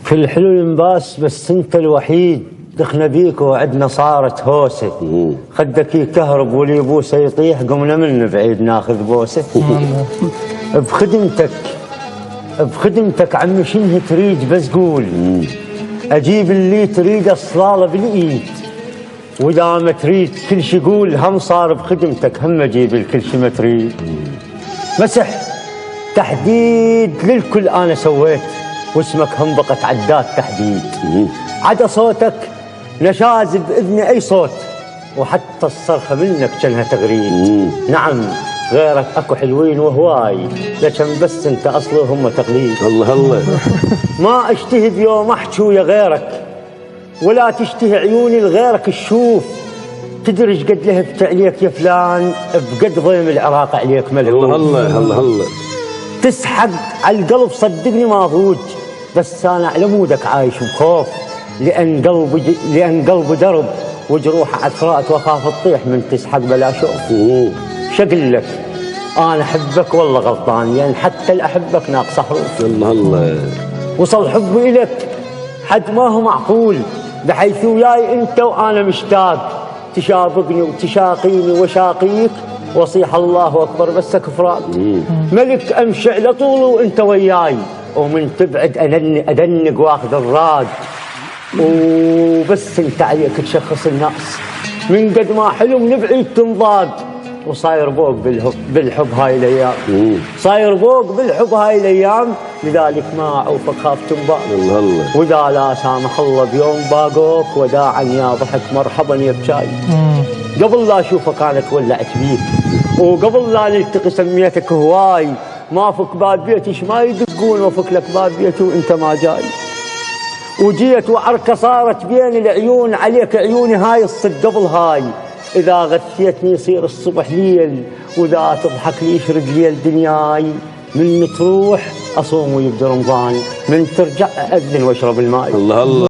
كل حلو ينباس بس انت الوحيد، دخنا بيك وعدنا صارت هوسه. خدك يكهرب واللي يبوسه يطيح، قمنا من بعيد ناخذ بوسه. بخدمتك عمي شنه تريد بس قول، اجيب اللي تريد اصلاله بالايد. واذا ما تريد كل شي قول، هم صار بخدمتك هم اجيب الكل شي ما تريد. مسح تحديد للكل انا سويت، واسمك هم بقت عداد تحديد. عدا صوتك نشاز باذني اي صوت، وحتى الصرخه منك كانها تغريد. نعم غيرك اكو حلوين وهواي، لكن بس انت اصله هم تقليد. الله الله. ما اشتهي بيوم احكي ويا غيرك، ولا تشتهي عيوني لغيرك تشوف. تدري ايش قد لهفت عليك يا فلان، بقد ضيم العراق عليك ملهوف. الله الله الله الله. تسحق على القلب صدقني ما ضوج، بس انا على مودك عايش بخوف. لان قلبي درب وجروحه عثرات، واخاف تطيح من تسحق بلا شوف. شقل لك انا احبك والله غلطان، لان حتى الاحبك ناقص حروف. الله الله. وصل حبي الك حد ما هو معقول، بحيث وياي انت وانا مشتاق. تشابقني وتشاقيني وشاقيك، وصيح الله اكبر بس كفراق. ملك امشي على طول وانت وياي، ومن تبعد ادنق واخذ الراج. وبس انت عليك تشخص الناس، من قد ما حلم نبعد تنضاق. وصاير بوق بالحب هاي الايام، صاير بوق بالحب هاي الايام. لذلك ما اعوفك خاف تنباق. الله الله. واذا لا سامح الله بيوم باقوك، وداعا يا ضحك مرحبا يا بشاي. قبل لا اشوفك انا تولعت بيك، وقبل لا نلتقي سميتك هواي. ما فك باب بيتي ما يدقون، وفك لك باب بيتي وانت ما جاي. وجيت وعركه صارت بين العيون عليك عيوني، هاي الصد قبل هاي. إذا غثيتني يصير الصبح ليل، وإذا تضحك لي يشرق ليل دنياي. من تروح أصوم ويبدأ رمضان، من ترجع أذن واشرب الماء. الله الله.